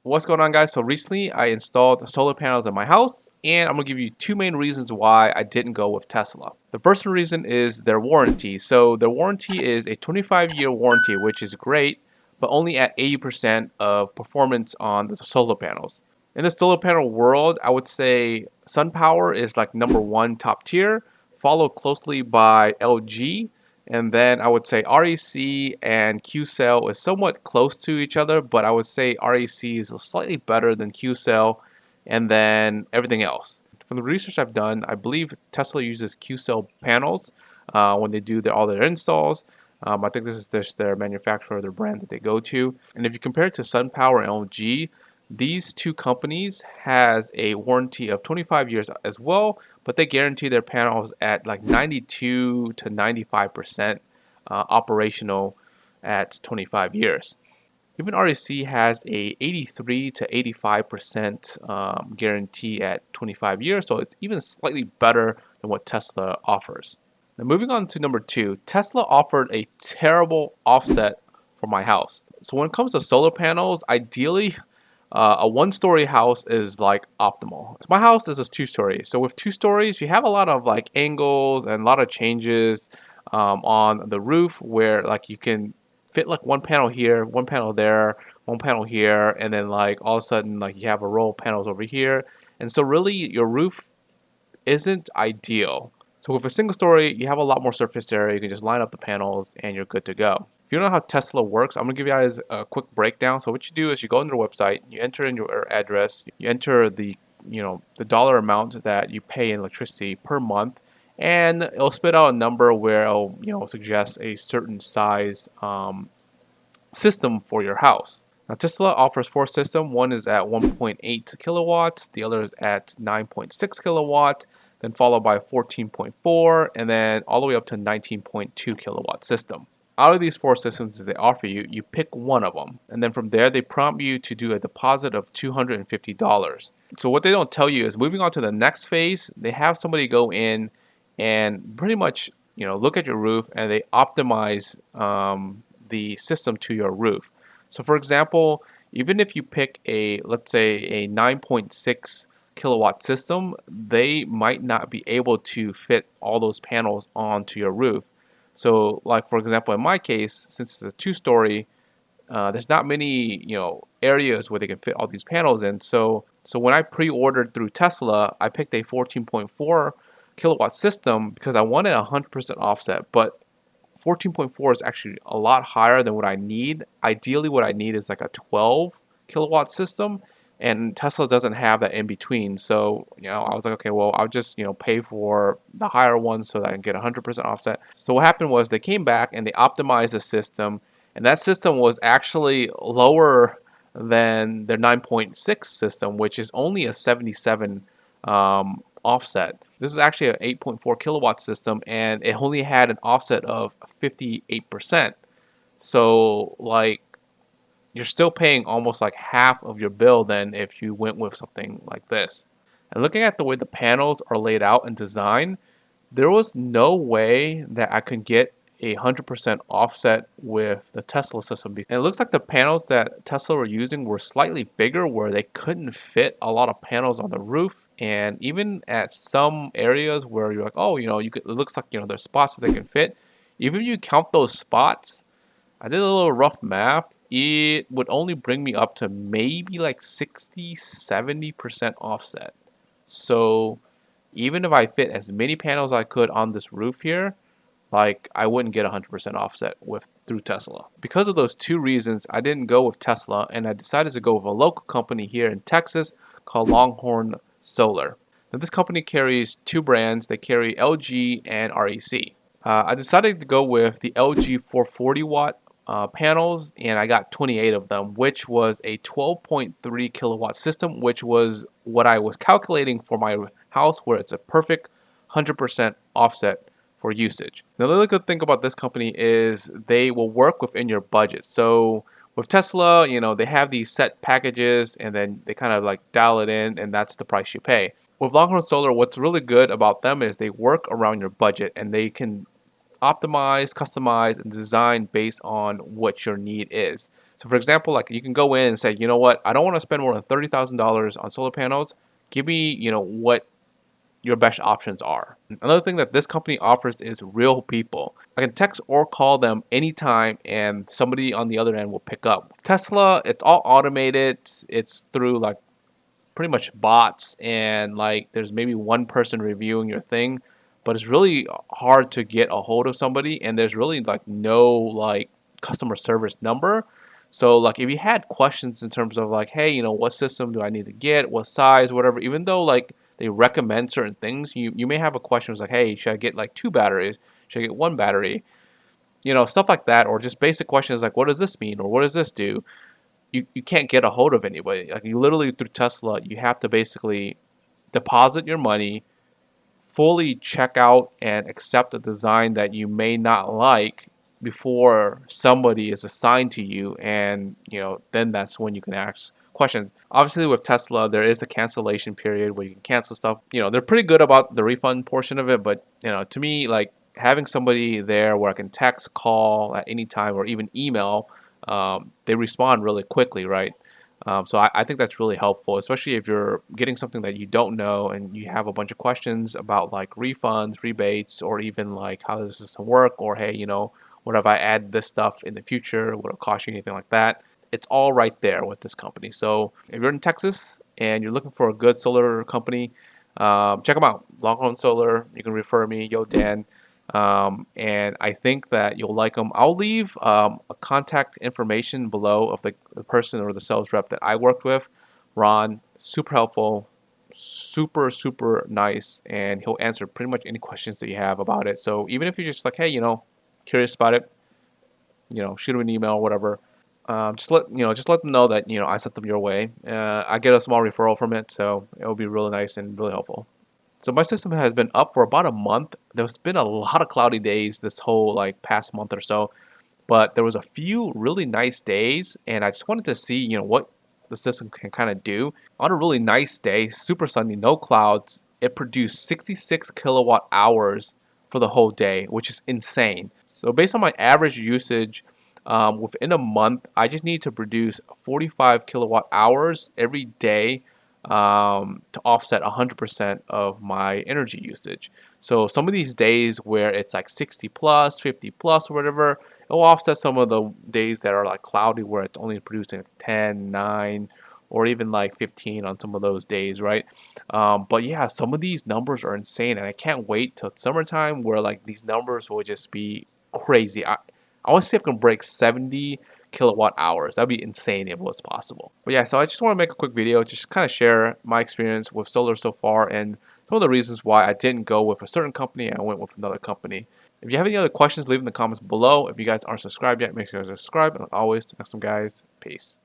What's going on, guys? So recently I installed solar panels in my house, and I'm gonna give you two main reasons why I didn't go with Tesla. The first reason is their warranty. So their warranty is a 25-year warranty, which is great, but only at 80% of performance on the solar panels. In the solar panel world, I would say SunPower is like number one top tier, followed closely by LG, and then I would say REC and QCell is somewhat close to each other, but I would say REC is slightly better than QCell, and then everything else. From the research I've done, I believe Tesla uses QCell panels when they do all their installs. I think this is just their manufacturer, their brand that they go to. And if you compare it to SunPower and LG, these two companies has a warranty of 25 years as well, but they guarantee their panels at like 92 to 95% operational at 25 years. Even REC has a 83 to 85% guarantee at 25 years, so it's even slightly better than what Tesla offers. Now, moving on to number two, Tesla offered a terrible offset for my house. So when it comes to solar panels, ideally, a one-story house is like optimal. So my house is a two-story. So with two stories, you have a lot of like angles and a lot of changes on the roof where like you can fit like one panel here, one panel there, one panel here, and then like all of a sudden like you have a row of panels over here. And so really your roof isn't ideal. So with a single story, you have a lot more surface area. You can just line up the panels and you're good to go. If you don't know how Tesla works, I'm gonna give you guys a quick breakdown. So what you do is you go on their website, you enter in your address, you enter the dollar amount that you pay in electricity per month, and it'll spit out a number where it'll suggest a certain size system for your house. Now, Tesla offers four systems. One is at 1.8 kilowatts, the other is at 9.6 kilowatt, then followed by 14.4, and then all the way up to 19.2 kilowatt system. Out of these four systems that they offer you, you pick one of them, and then from there they prompt you to do a deposit of $250. So what they don't tell you is moving on to the next phase, they have somebody go in and pretty much look at your roof and they optimize the system to your roof. So for example, even if you pick let's say a 9.6 kilowatt system, they might not be able to fit all those panels onto your roof. So like for example, in my case, since it's a two-story, there's not many areas where they can fit all these panels in. So when I pre-ordered through Tesla, I picked a 14.4 kilowatt system because I wanted 100% offset, but 14.4 is actually a lot higher than what I need. Ideally, what I need is like a 12 kilowatt system, and Tesla doesn't have that in between. So, I was like, okay, well, I'll just, pay for the higher one so that I can get 100% offset. So what happened was they came back and they optimized the system, and that system was actually lower than their 9.6 system, which is only a 77 offset. This is actually an 8.4 kilowatt system, and it only had an offset of 58%. So like you're still paying almost like half of your bill than if you went with something like this. And looking at the way the panels are laid out and designed, there was no way that I could get 100% offset with the Tesla system. And it looks like the panels that Tesla were using were slightly bigger where they couldn't fit a lot of panels on the roof. And even at some areas where you're like, oh, it looks like, there's spots that they can fit. Even if you count those spots, I did a little rough math. It would only bring me up to maybe like 60-70% offset. So even if I fit as many panels as I could on this roof here, like I wouldn't get 100% offset through Tesla. Because of those two reasons, I didn't go with Tesla, and I decided to go with a local company here in Texas called Longhorn Solar. Now this company carries two brands. They carry LG and REC. I decided to go with the LG 440 watt panels, and I got 28 of them, which was a 12.3 kilowatt system, which was what I was calculating for my house, where it's a perfect 100% offset for usage. Now, the other good thing about this company is they will work within your budget. So with Tesla, they have these set packages and then they kind of like dial it in, and that's the price you pay. With Longhorn Solar, what's really good about them is they work around your budget, and they can optimized, customized, and designed based on what your need is. So for example, like you can go in and say, you know what, I don't want to spend more than $30,000 on solar panels. Give me, what your best options are. Another thing that this company offers is real people. I can text or call them anytime and somebody on the other end will pick up. Tesla, it's all automated. It's through like pretty much bots and like there's maybe one person reviewing your thing, but it's really hard to get a hold of somebody and there's really like no like customer service number. So like if you had questions in terms of like, hey, what system do I need to get, what size, whatever, even though like they recommend certain things, you may have a question. It's like, hey, should I get like 2 batteries, should I get 1 battery, stuff like that, or just basic questions like what does this mean or what does this do. You can't get a hold of anybody. Like you literally through Tesla, you have to basically deposit your money, fully check out and accept a design that you may not like before somebody is assigned to you, and then that's when you can ask questions. Obviously with Tesla there is a cancellation period where you can cancel stuff. They're pretty good about the refund portion of it, but to me, like having somebody there where I can text, call at any time, or even email, they respond really quickly, right? So I think that's really helpful, especially if you're getting something that you don't know and you have a bunch of questions about like refunds, rebates, or even like how does the system work, or hey, what if I add this stuff in the future? Would it cost you anything like that? It's all right there with this company. So if you're in Texas and you're looking for a good solar company, check them out. Longhorn Solar. You can refer me, Yo Dan. And I think that you'll like them. I'll leave a contact information below of the person or the sales rep that I worked with. Ron, super helpful, super nice, and he'll answer pretty much any questions that you have about it. So even if you're just like, hey, curious about it, shoot him an email or whatever. Just let them know that I sent them your way. I get a small referral from it, so it will be really nice and really helpful. So my system has been up for about a month. There's been a lot of cloudy days this whole like past month or so, but there was a few really nice days, and I just wanted to see what the system can kind of do. On a really nice day, super sunny, no clouds, it produced 66 kilowatt hours for the whole day, which is insane. So based on my average usage, within a month, I just need to produce 45 kilowatt hours every day to offset 100% of my energy usage. So some of these days where it's like 60 plus, 50 plus, or whatever, it'll offset some of the days that are like cloudy where it's only producing 10, 9, or even like 15 on some of those days, right? But yeah, some of these numbers are insane, and I can't wait till summertime where like these numbers will just be crazy. I want to see if I can break 70 kilowatt hours. That'd be insane if it was possible. But yeah, so I just want to make a quick video, just kind of share my experience with solar so far and some of the reasons why I didn't go with a certain company and I went with another company. If you have any other questions, leave in the comments below. If you guys aren't subscribed yet, make sure to subscribe. And always, till next time, guys, peace.